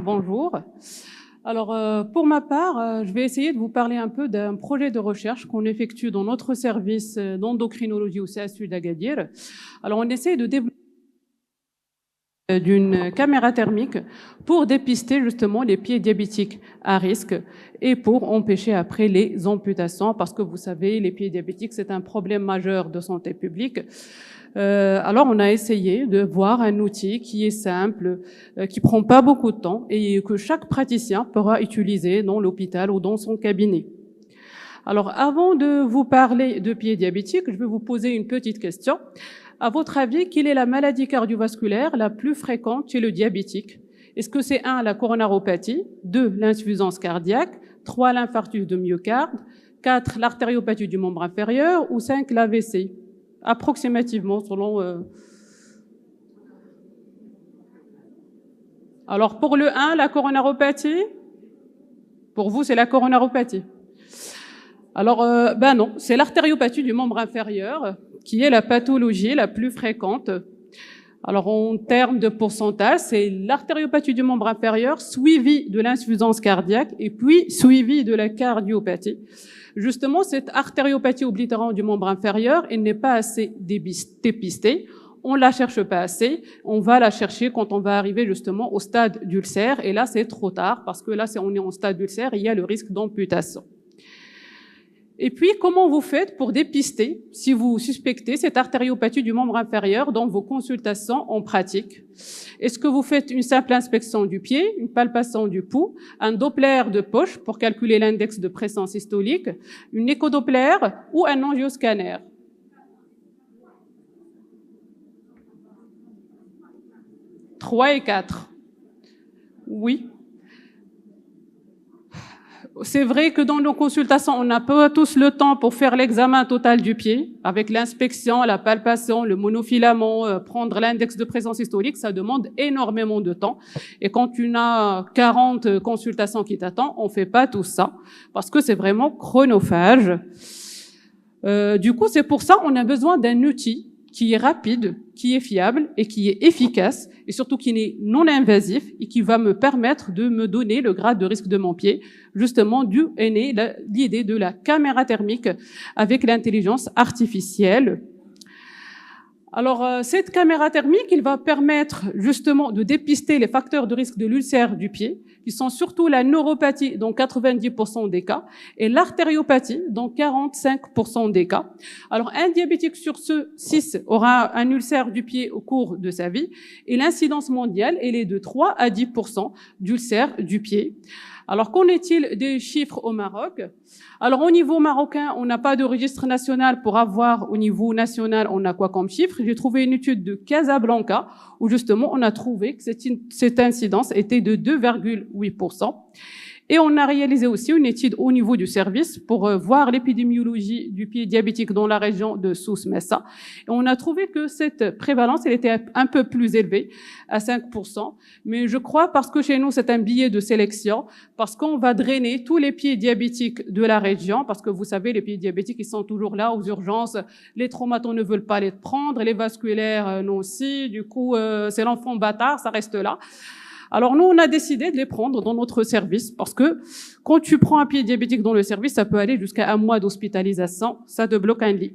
bonjour. Alors, pour ma part, je vais essayer de vous parler un peu d'un projet de recherche qu'on effectue dans notre service d'endocrinologie au CSU d'Agadir. Alors, on essaie de développer d'une caméra thermique pour dépister justement les pieds diabétiques à risque et pour empêcher après les amputations, parce que vous savez, les pieds diabétiques, c'est un problème majeur de santé publique. Alors, on a essayé de voir un outil qui est simple, qui prend pas beaucoup de temps et que chaque praticien pourra utiliser dans l'hôpital ou dans son cabinet. Alors, avant de vous parler de pieds diabétiques, je vais vous poser une petite question. À votre avis, quelle est la maladie cardiovasculaire la plus fréquente chez le diabétique? Est-ce que c'est 1, la coronaropathie, 2, l'insuffisance cardiaque, 3, l'infarctus de myocarde, 4, l'artériopathie du membre inférieur ou 5, l'AVC? Approximativement, selon... Alors, pour le 1, la coronaropathie, pour vous, c'est la coronaropathie. Alors, ben non, c'est l'artériopathie du membre inférieur qui est la pathologie la plus fréquente. Alors, en termes de pourcentage, c'est l'artériopathie du membre inférieur suivie de l'insuffisance cardiaque et puis suivie de la cardiopathie. Justement, cette artériopathie oblitérante du membre inférieur, elle n'est pas assez dépistée. On la cherche pas assez. On va la chercher quand on va arriver justement au stade d'ulcère. Et là, c'est trop tard parce que là, on est en stade d'ulcère et il y a le risque d'amputation. Et puis, comment vous faites pour dépister si vous suspectez cette artériopathie du membre inférieur dans vos consultations en pratique? Est-ce que vous faites une simple inspection du pied, une palpation du pouls, un Doppler de poche pour calculer l'index de pression systolique, une échodoppler ou un angioscanner? Trois et 4. Oui. C'est vrai que dans nos consultations, on n'a pas tous le temps pour faire l'examen total du pied, avec l'inspection, la palpation, le monofilament, prendre l'index de présence historique, ça demande énormément de temps. Et quand tu as 40 consultations qui t'attendent, on fait pas tout ça, parce que c'est vraiment chronophage. Du coup, c'est pour ça qu'on a besoin d'un outil qui est rapide, qui est fiable et qui est efficace et surtout qui est non invasif et qui va me permettre de me donner le grade de risque de mon pied. Justement, d'où est née l'idée de la caméra thermique avec l'intelligence artificielle. Alors, cette caméra thermique, il va permettre justement de dépister les facteurs de risque de l'ulcère du pied, qui sont surtout la neuropathie dans 90% des cas et l'artériopathie dans 45% des cas. Alors, un diabétique sur 6 aura un ulcère du pied au cours de sa vie et l'incidence mondiale, elle est de 3 à 10% d'ulcère du pied. Alors, qu'en est-il des chiffres au Maroc? Alors, au niveau marocain, on n'a pas de registre national pour avoir au niveau national, on a quoi comme chiffre? J'ai trouvé une étude de Casablanca où justement, on a trouvé que cette incidence était de 2,8%. Et on a réalisé aussi une étude au niveau du service pour voir l'épidémiologie du pied diabétique dans la région de Souss-Messa. Et on a trouvé que cette prévalence, elle était un peu plus élevée, à 5%. Mais je crois parce que chez nous, c'est un billet de sélection, parce qu'on va drainer tous les pieds diabétiques de la région, parce que vous savez, les pieds diabétiques, ils sont toujours là aux urgences. Les traumatologues ne veulent pas les prendre, les vasculaires non aussi. Du coup, c'est l'enfant bâtard, ça reste là. Alors nous, on a décidé de les prendre dans notre service parce que quand tu prends un pied diabétique dans le service, ça peut aller jusqu'à 1 mois d'hospitalisation, ça te bloque un lit.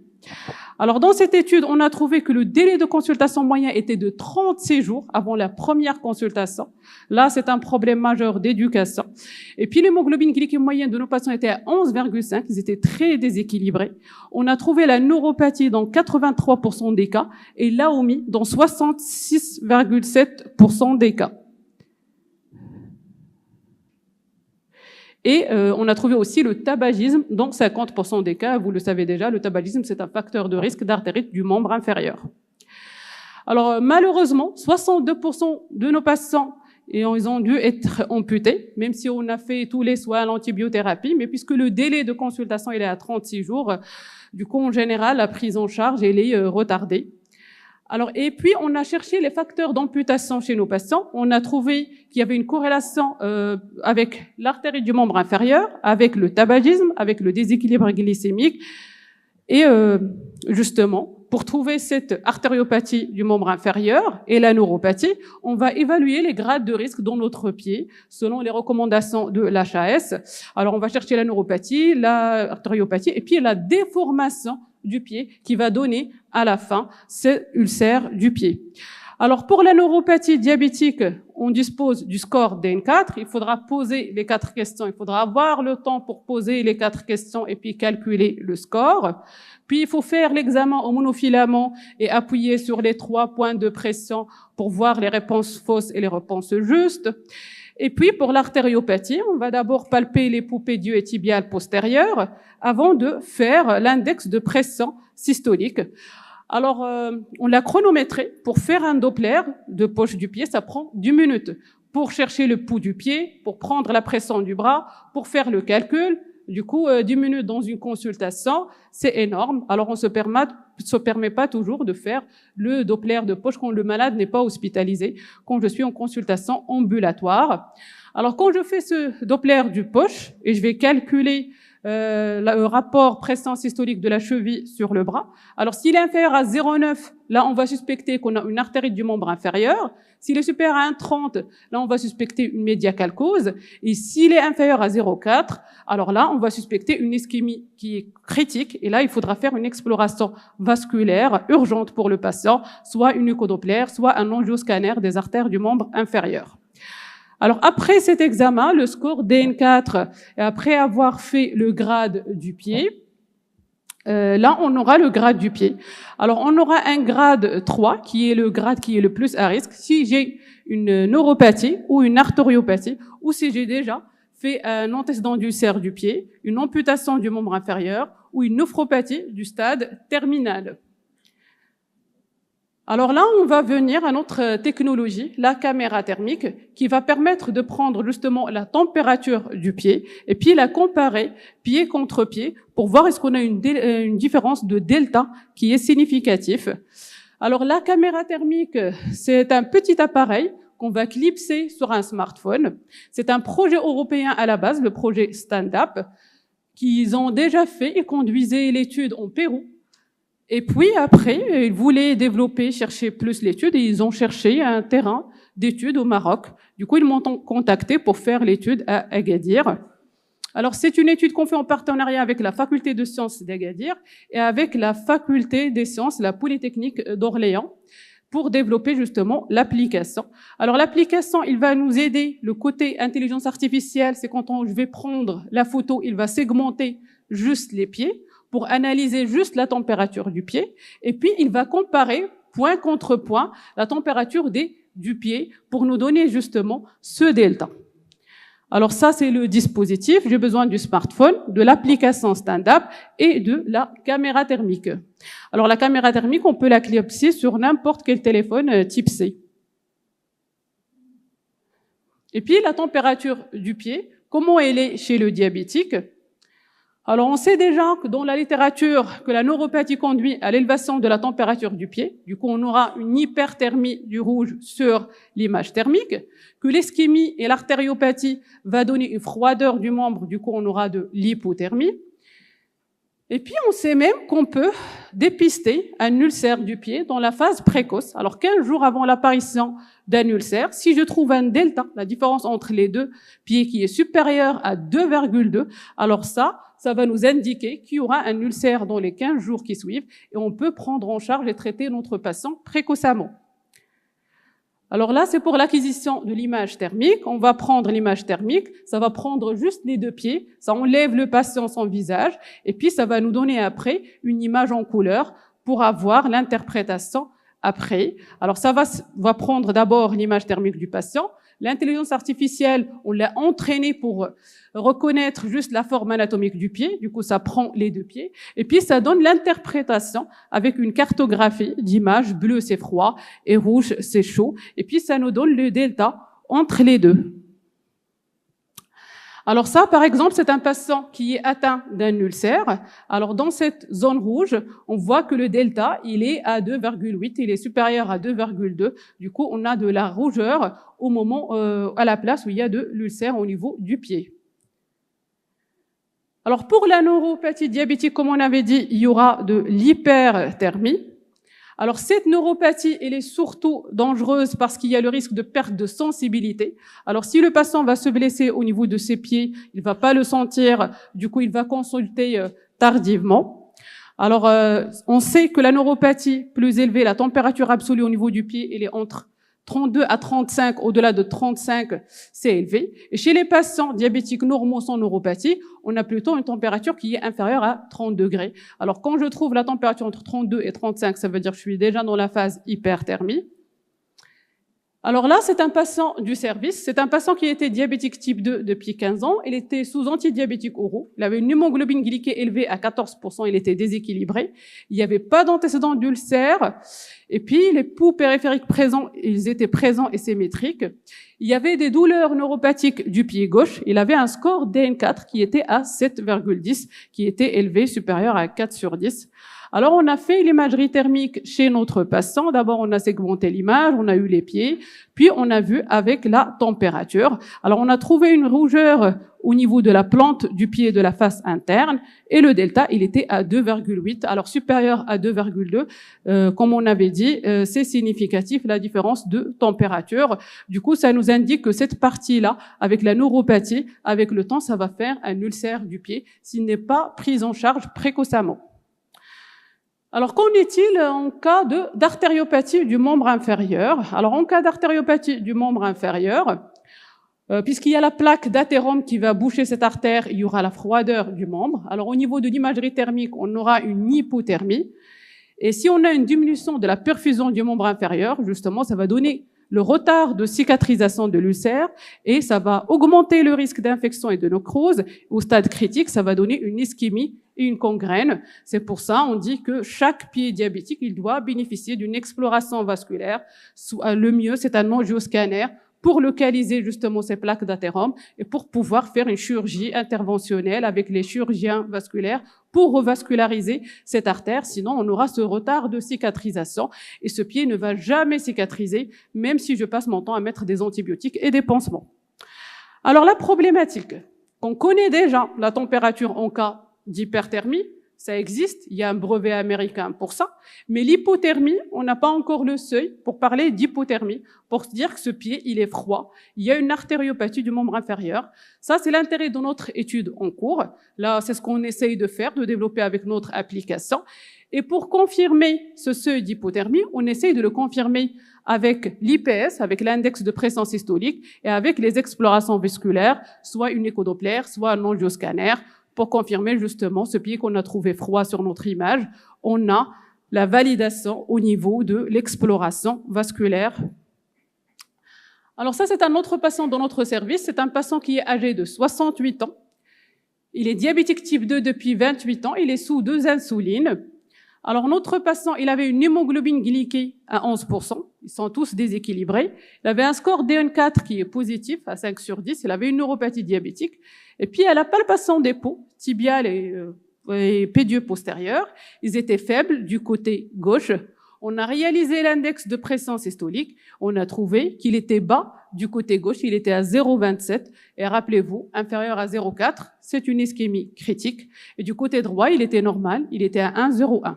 Alors dans cette étude, on a trouvé que le délai de consultation moyen était de 36 jours avant la première consultation. Là, c'est un problème majeur d'éducation. Et puis l'hémoglobine glycémique moyenne de nos patients était à 11,5, ils étaient très déséquilibrés. On a trouvé la neuropathie dans 83% des cas et l'AOMI dans 66,7% des cas. Et on a trouvé aussi le tabagisme dans 50% des cas. Vous le savez déjà, le tabagisme, c'est un facteur de risque d'artérite du membre inférieur. Alors malheureusement, 62% de nos patients ils ont dû être amputés, même si on a fait tous les soins, l'antibiothérapie, mais puisque le délai de consultation il est à 36 jours, du coup en général, la prise en charge elle est retardée. Alors, et puis, on a cherché les facteurs d'amputation chez nos patients. On a trouvé qu'il y avait une corrélation avec l'artérite du membre inférieur, avec le tabagisme, avec le déséquilibre glycémique. Et justement, pour trouver cette artériopathie du membre inférieur et la neuropathie, on va évaluer les grades de risque dans notre pied selon les recommandations de l'HAS. Alors, on va chercher la neuropathie, l'artériopathie et puis la déformation du pied qui va donner à la fin cet ulcère du pied. Alors, pour la neuropathie diabétique, on dispose du score DN4. Il faudra poser les 4 questions. Il faudra avoir le temps pour poser les 4 questions et puis calculer le score. Puis, il faut faire l'examen au monofilament et appuyer sur les 3 points de pression pour voir les réponses fausses et les réponses justes. Et puis, pour l'artériopathie, on va d'abord palper les poupées duotibiales postérieures avant de faire l'index de pression systolique. Alors, on l'a chronométré. Pour faire un Doppler de poche du pied, ça prend 10 minutes. Pour chercher le pouls du pied, pour prendre la pression du bras, pour faire le calcul. Du coup, 10 minutes dans une consultation, c'est énorme. Alors, on se permet pas toujours de faire le Doppler de poche quand le malade n'est pas hospitalisé, quand je suis en consultation ambulatoire. Alors, quand je fais ce Doppler du poche et je vais calculer le rapport pression systolique de la cheville sur le bras. Alors, s'il est inférieur à 0,9, là, on va suspecter qu'on a une artérite du membre inférieur. S'il est supérieur à 1,30, là, on va suspecter une médiacalcose. Et s'il est inférieur à 0,4, alors là, on va suspecter une ischémie qui est critique. Et là, il faudra faire une exploration vasculaire urgente pour le patient, soit une échodoppler, soit un angioscanner des artères du membre inférieur. Alors, après cet examen, le score DN4, et après avoir fait le grade du pied, là, on aura le grade du pied. Alors, on aura un grade 3, qui est le grade qui est le plus à risque, si j'ai une neuropathie ou une artériopathie, ou si j'ai déjà fait un antécédent d'ulcère du pied, une amputation du membre inférieur, ou une néphropathie du stade terminal. Alors là, on va venir à notre technologie, la caméra thermique, qui va permettre de prendre justement la température du pied et puis la comparer pied contre pied pour voir est-ce qu'on a une différence de delta qui est significatif. Alors la caméra thermique, c'est un petit appareil qu'on va clipser sur un smartphone. C'est un projet européen à la base, le projet Stand-Up, qu'ils ont déjà fait et conduisaient l'étude en Pérou. Et puis après, ils voulaient développer, chercher plus l'étude et ils ont cherché un terrain d'études au Maroc. Du coup, ils m'ont contacté pour faire l'étude à Agadir. Alors, c'est une étude qu'on fait en partenariat avec la faculté de sciences d'Agadir et avec la faculté des sciences, la Polytechnique d'Orléans, pour développer justement l'application. Alors, l'application, il va nous aider. Le côté intelligence artificielle, c'est quand je vais prendre la photo, il va segmenter juste les pieds pour analyser juste la température du pied. Et puis, il va comparer, point contre point, la température du pied pour nous donner justement ce delta. Alors ça, c'est le dispositif. J'ai besoin du smartphone, de l'application Stand-Up et de la caméra thermique. Alors la caméra thermique, on peut la clipser sur n'importe quel téléphone type C. Et puis, la température du pied, comment elle est chez le diabétique? Alors, on sait déjà que dans la littérature, que la neuropathie conduit à l'élévation de la température du pied. Du coup, on aura une hyperthermie du rouge sur l'image thermique. Que l'ischémie et l'artériopathie va donner une froideur du membre. Du coup, on aura de l'hypothermie. Et puis, on sait même qu'on peut dépister un ulcère du pied dans la phase précoce. Alors, 15 jours avant l'apparition d'un ulcère, si je trouve un delta, la différence entre les deux pieds qui est supérieure à 2,2, alors ça va nous indiquer qu'il y aura un ulcère dans les 15 jours qui suivent et on peut prendre en charge et traiter notre patient précocement. Alors là, c'est pour l'acquisition de l'image thermique. On va prendre l'image thermique, ça va prendre juste les deux pieds, ça enlève le patient son visage et puis ça va nous donner après une image en couleur pour avoir l'interprétation après. Alors ça va prendre d'abord l'image thermique du patient. L'intelligence artificielle, on l'a entraînée pour reconnaître juste la forme anatomique du pied. Du coup, ça prend les deux pieds. Et puis, ça donne l'interprétation avec une cartographie d'images. Bleu, c'est froid, et rouge, c'est chaud. Et puis, ça nous donne le delta entre les deux. Alors ça, par exemple, c'est un patient qui est atteint d'un ulcère. Alors dans cette zone rouge, on voit que le delta, il est à 2,8, il est supérieur à 2,2. Du coup, on a de la rougeur au moment, à la place où il y a de l'ulcère au niveau du pied. Alors pour la neuropathie diabétique, comme on avait dit, il y aura de l'hyperthermie. Alors, cette neuropathie, elle est surtout dangereuse parce qu'il y a le risque de perte de sensibilité. Alors, si le patient va se blesser au niveau de ses pieds, il va pas le sentir, du coup, il va consulter tardivement. Alors, on sait que la neuropathie plus élevée, la température absolue au niveau du pied, elle est entre 32 à 35, au-delà de 35, c'est élevé. Et chez les patients diabétiques normaux sans neuropathie, on a plutôt une température qui est inférieure à 30 degrés. Alors, quand je trouve la température entre 32 et 35, ça veut dire que je suis déjà dans la phase hyperthermie. Alors là, c'est un patient du service. C'est un patient qui était diabétique type 2 depuis 15 ans. Il était sous antidiabétiques oraux. Il avait une hémoglobine glyquée élevée à 14%. Il était déséquilibré. Il n'y avait pas d'antécédent d'ulcère. Et puis, les poux périphériques présents, ils étaient présents et symétriques. Il y avait des douleurs neuropathiques du pied gauche. Il avait un score DN4 qui était à 7,10, qui était élevé, supérieur à 4 sur 10. Alors, on a fait l'imagerie thermique chez notre patient. D'abord, on a segmenté l'image, on a eu les pieds, puis on a vu avec la température. Alors, on a trouvé une rougeur au niveau de la plante du pied de la face interne, et le delta, il était à 2,8, alors supérieur à 2,2. Comme on avait dit, c'est significatif, la différence de température. Du coup, ça nous indique que cette partie-là, avec la neuropathie, avec le temps, ça va faire un ulcère du pied s'il n'est pas pris en charge précocement. Alors, qu'en est-il en cas d'artériopathie du membre inférieur? Alors, en cas d'artériopathie du membre inférieur, puisqu'il y a la plaque d'athérome qui va boucher cette artère, il y aura la froideur du membre. Alors, au niveau de l'imagerie thermique, on aura une hypothermie. Et si on a une diminution de la perfusion du membre inférieur, justement, ça va donner le retard de cicatrisation de l'ulcère et ça va augmenter le risque d'infection et de nécrose. Au stade critique, ça va donner une ischémie et une gangrène. C'est pour ça on dit que chaque pied diabétique, il doit bénéficier d'une exploration vasculaire. Le mieux, c'est un angioscanner pour localiser justement ces plaques d'athérome et pour pouvoir faire une chirurgie interventionnelle avec les chirurgiens vasculaires pour revasculariser cette artère. Sinon, on aura ce retard de cicatrisation et ce pied ne va jamais cicatriser, même si je passe mon temps à mettre des antibiotiques et des pansements. Alors, la problématique, on connaît déjà la température en cas d'hyperthermie, ça existe, il y a un brevet américain pour ça, mais l'hypothermie, on n'a pas encore le seuil pour parler d'hypothermie, pour se dire que ce pied, il est froid, il y a une artériopathie du membre inférieur. Ça, c'est l'intérêt de notre étude en cours. Là, c'est ce qu'on essaye de faire, de développer avec notre application. Et pour confirmer ce seuil d'hypothermie, on essaye de le confirmer avec l'IPS, avec l'index de pression systolique, et avec les explorations vasculaires, soit une échodoppler, soit un angioscanner, pour confirmer justement ce pied qu'on a trouvé froid sur notre image. On a la validation au niveau de l'exploration vasculaire. Alors ça, c'est un autre patient dans notre service. C'est un patient qui est âgé de 68 ans. Il est diabétique type 2 depuis 28 ans. Il est sous 2 insulines. Alors notre patient, il avait une hémoglobine glyquée à 11%. Ils sont tous déséquilibrés. Il avait un score DN4 qui est positif à 5 sur 10. Il avait une neuropathie diabétique. Et puis, à la palpation des peaux, tibiale et pédieux postérieur, ils étaient faibles du côté gauche. On a réalisé l'index de pression systolique. On a trouvé qu'il était bas du côté gauche. Il était à 0,27. Et rappelez-vous, inférieur à 0,4, c'est une ischémie critique. Et du côté droit, il était normal. Il était à 1,01.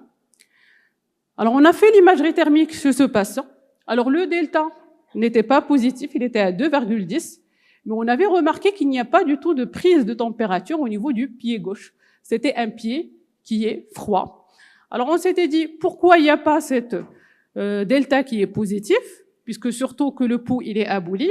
Alors, on a fait l'imagerie thermique chez ce patient. Alors, le delta n'était pas positif. Il était à 2,10. Mais on avait remarqué qu'il n'y a pas du tout de prise de température au niveau du pied gauche. C'était un pied qui est froid. Alors on s'était dit, pourquoi il n'y a pas cette delta qui est positif, puisque surtout que le pouls, il est aboli.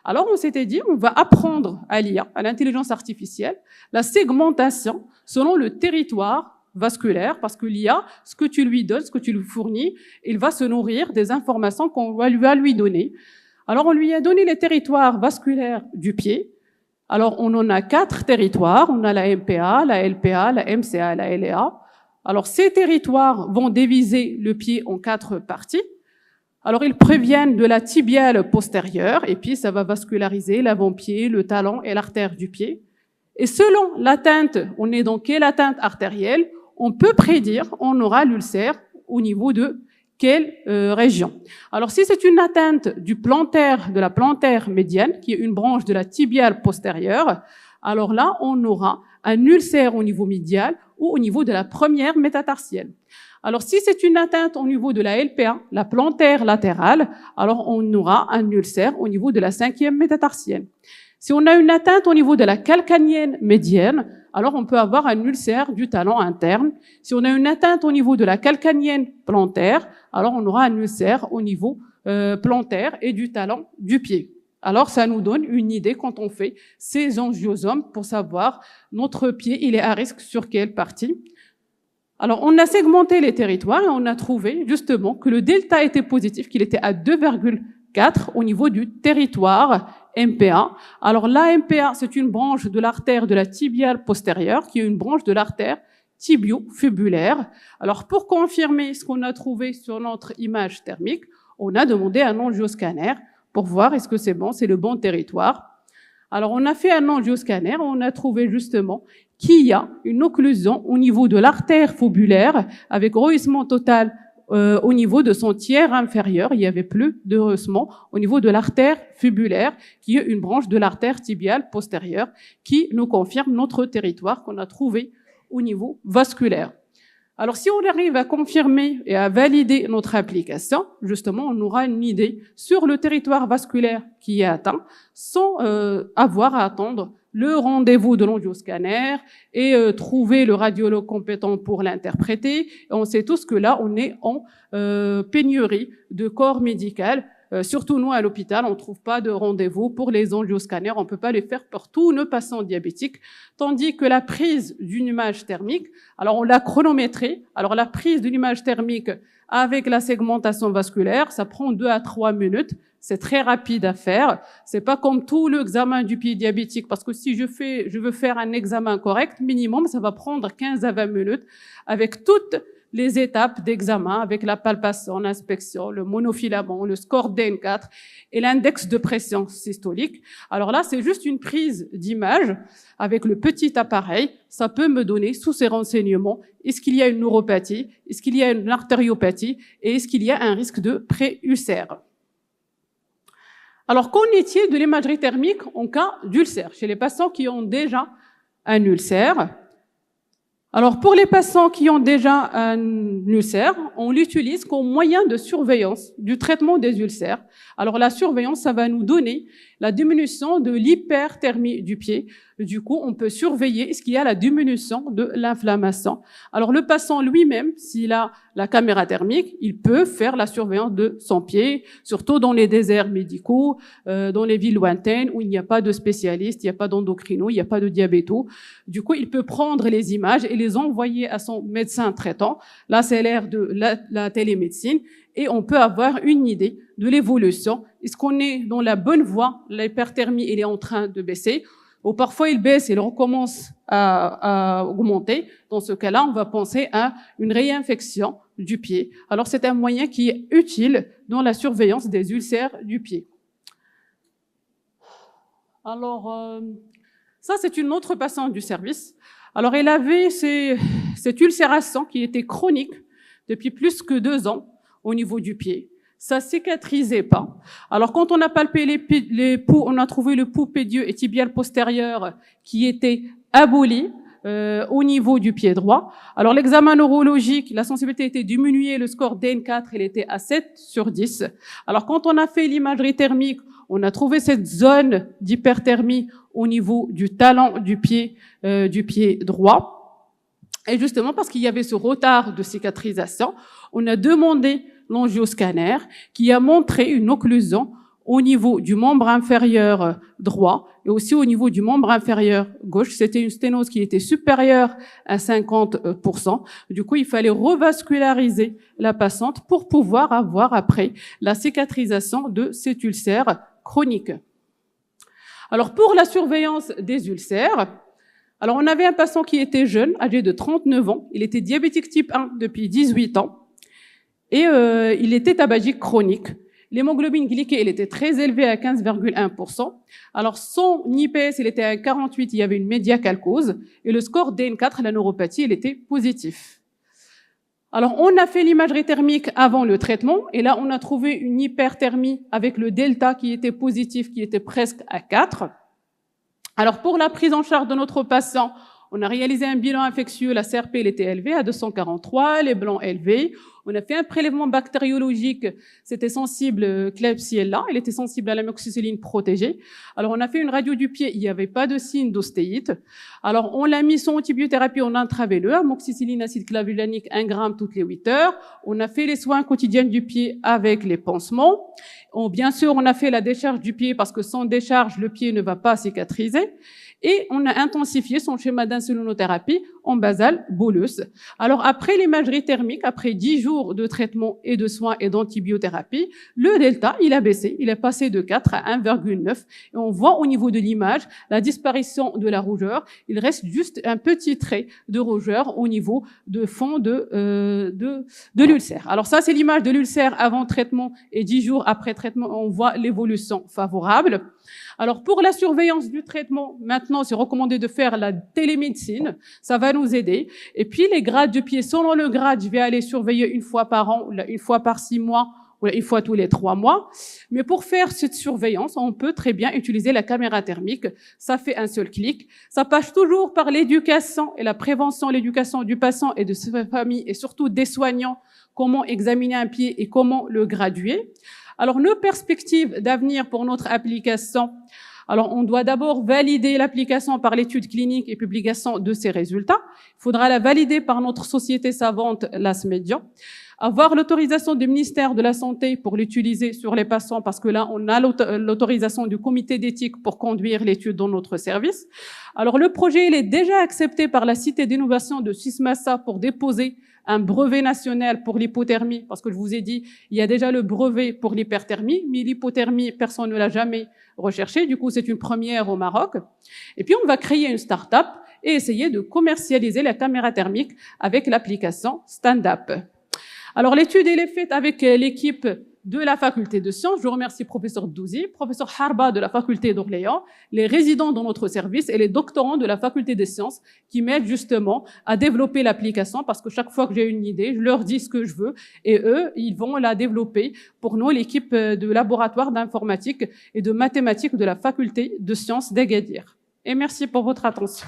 Alors on s'était dit, on va apprendre à l'IA, à l'intelligence artificielle, la segmentation selon le territoire vasculaire, parce que l'IA, ce que tu lui donnes, ce que tu lui fournis, il va se nourrir des informations qu'on va lui donner. Alors, on lui a donné les territoires vasculaires du pied. Alors, on en a 4 territoires. On a la MPA, la LPA, la MCA, la LEA. Alors, ces territoires vont diviser le pied en 4 parties. Alors, ils proviennent de la tibiale postérieure, et puis ça va vasculariser l'avant-pied, le talon et l'artère du pied. Et selon l'atteinte, on est dans quelle atteinte artérielle, on peut prédire, on aura l'ulcère au niveau de quelle région. Alors, si c'est une atteinte du plantaire, de la plantaire médiane, qui est une branche de la tibiale postérieure, alors là, on aura un ulcère au niveau médial ou au niveau de la première métatarsienne. Alors, si c'est une atteinte au niveau de la LPA, la plantaire latérale, alors on aura un ulcère au niveau de la 5e métatarsienne. Si on a une atteinte au niveau de la calcanéenne médienne, alors on peut avoir un ulcère du talon interne. Si on a une atteinte au niveau de la calcanéenne plantaire, alors on aura un ulcère au niveau plantaire et du talon du pied. Alors ça nous donne une idée quand on fait ces angiosomes pour savoir notre pied, il est à risque sur quelle partie. Alors on a segmenté les territoires et on a trouvé justement que le delta était positif, qu'il était à 2,4 au niveau du territoire MPA. Alors la MPA, c'est une branche de l'artère de la tibiale postérieure qui est une branche de l'artère tibio-fibulaire. Alors pour confirmer ce qu'on a trouvé sur notre image thermique, on a demandé un angioscanner pour voir est-ce que c'est bon, c'est le bon territoire. Alors on a fait un angioscanner, on a trouvé justement qu'il y a une occlusion au niveau de l'artère fibulaire avec rehaussement total au niveau de son tiers inférieur. Il n'y avait plus de rehaussement au niveau de l'artère fibulaire, qui est une branche de l'artère tibiale postérieure, qui nous confirme notre territoire qu'on a trouvé au niveau vasculaire. Alors, si on arrive à confirmer et à valider notre application, justement, on aura une idée sur le territoire vasculaire qui est atteint, sans avoir à attendre le rendez-vous de l'angioscanner et trouver le radiologue compétent pour l'interpréter. Et on sait tous que là, on est en pénurie de corps médical. Surtout nous, à l'hôpital, on ne trouve pas de rendez-vous pour les angioscanners. On ne peut pas les faire pour tous nos patients diabétiques. Tandis que la prise d'une image thermique, alors on l'a chronométrée. Alors la prise d'une image thermique avec la segmentation vasculaire, ça prend 2 à 3 minutes. C'est très rapide à faire. C'est pas comme tout l'examen du pied diabétique, parce que si je veux faire un examen correct, minimum, ça va prendre 15 à 20 minutes avec toutes les étapes d'examen, avec la palpation, l'inspection, le monofilament, le score DN4 et l'index de pression systolique. Alors là, c'est juste une prise d'image avec le petit appareil. Ça peut me donner, sous ces renseignements, est-ce qu'il y a une neuropathie, est-ce qu'il y a une artériopathie et est-ce qu'il y a un risque de pré-ulcère. Alors, qu'en est-il de l'imagerie thermique en cas d'ulcère chez les patients qui ont déjà un ulcère? Alors, pour les patients qui ont déjà un ulcère, on l'utilise comme moyen de surveillance du traitement des ulcères. Alors, la surveillance, ça va nous donner la diminution de l'hyperthermie du pied. Du coup, on peut surveiller est-ce qu'il y a la diminution de l'inflammation. Alors, le patient lui-même, s'il a la caméra thermique, il peut faire la surveillance de son pied, surtout dans les déserts médicaux, dans les villes lointaines où il n'y a pas de spécialistes, il n'y a pas d'endocrino, il n'y a pas de diabéto. Du coup, il peut prendre les images et les envoyer à son médecin traitant. Là, c'est l'ère de la télémédecine et on peut avoir une idée de l'évolution. Est-ce qu'on est dans la bonne voie? L'hyperthermie, elle est en train de baisser. Ou parfois, il baisse et il recommence à augmenter. Dans ce cas-là, on va penser à une réinfection du pied. Alors, c'est un moyen qui est utile dans la surveillance des ulcères du pied. Alors, ça, c'est une autre patiente du service. Alors, elle avait cette ulcération qui était chronique depuis plus que 2 ans au niveau du pied. Ça cicatrisait pas. Alors, quand on a palpé les poux, on a trouvé le pouls pédieux et tibial postérieur qui était aboli au niveau du pied droit. Alors, l'examen neurologique, la sensibilité était diminuée, le score DN4, il était à 7/10. Alors, quand on a fait l'imagerie thermique, on a trouvé cette zone d'hyperthermie au niveau du talon du pied droit. Et justement, parce qu'il y avait ce retard de cicatrisation, on a demandé l'angioscanner qui a montré une occlusion au niveau du membre inférieur droit et aussi au niveau du membre inférieur gauche. C'était une sténose qui était supérieure à 50%. Du coup, il fallait revasculariser la patiente pour pouvoir avoir après la cicatrisation de cet ulcère chronique. Alors, pour la surveillance des ulcères, alors on avait un patient qui était jeune, âgé de 39 ans. Il était diabétique type 1 depuis 18 ans. Et il était tabagique chronique. L'hémoglobine glyquée, elle était très élevée à 15,1%. Alors, son IPS, il était à 48, il y avait une médiacalcose. Et le score DN4, la neuropathie, il était positif. Alors, on a fait l'imagerie thermique avant le traitement. Et là, on a trouvé une hyperthermie avec le delta qui était positif, qui était presque à 4. Alors, pour la prise en charge de notre patient, On a réalisé un bilan infectieux, la CRP elle était élevée à 243, les blancs élevés. On a fait un prélèvement bactériologique, c'était sensible, Klebsiella, il était sensible à l'amoxicilline protégée. Alors on a fait une radio du pied, il n'y avait pas de signe d'ostéite. Alors on l'a mis son antibiothérapie en intraveineux, amoxicilline acide clavulanique 1 gramme toutes les 8 heures. On a fait les soins quotidiens du pied avec les pansements. Bien sûr, on a fait la décharge du pied parce que sans décharge, le pied ne va pas cicatriser. Et on a intensifié son schéma d'insulinothérapie en basale bolus. Alors, après l'imagerie thermique, après 10 jours de traitement et de soins et d'antibiothérapie, le delta, il a baissé. Il est passé de 4 à 1,9. Et on voit au niveau de l'image la disparition de la rougeur. Il reste juste un petit trait de rougeur au niveau de fond de l'ulcère. Alors ça, c'est l'image de l'ulcère avant traitement et 10 jours après traitement. On voit l'évolution favorable. Alors, pour la surveillance du traitement, maintenant, c'est recommandé de faire la télémédecine. Ça va nous aider. Et puis, les grades de pied, selon le grade, je vais aller surveiller une fois par an, une fois par 6 mois, ou une fois tous les 3 mois. Mais pour faire cette surveillance, on peut très bien utiliser la caméra thermique. Ça fait un seul clic. Ça passe toujours par l'éducation et la prévention, l'éducation du patient et de sa famille et surtout des soignants. Comment examiner un pied et comment le graduer. Alors, nos perspectives d'avenir pour notre application. Alors, on doit d'abord valider l'application par l'étude clinique et publication de ses résultats. Il faudra la valider par notre société savante, l'ASMEDIA. Avoir l'autorisation du ministère de la Santé pour l'utiliser sur les patients, parce que là, on a l'autorisation du comité d'éthique pour conduire l'étude dans notre service. Alors, le projet, il est déjà accepté par la Cité d'innovation de Suisse-Massa pour déposer un brevet national pour l'hypothermie, parce que je vous ai dit, il y a déjà le brevet pour l'hyperthermie, mais l'hypothermie, personne ne l'a jamais recherché. Du coup, c'est une première au Maroc. Et puis, on va créer une start-up et essayer de commercialiser la caméra thermique avec l'application Stand-Up. Alors, l'étude, elle est faite avec l'équipe de la faculté de sciences. Je remercie professeur Douzi, professeur Harba de la faculté d'Orléans, les résidents dans notre service et les doctorants de la faculté des sciences qui m'aident justement à développer l'application parce que chaque fois que j'ai une idée, je leur dis ce que je veux et eux, ils vont la développer pour nous, l'équipe de laboratoire d'informatique et de mathématiques de la faculté de sciences d'Agadir. Et merci pour votre attention.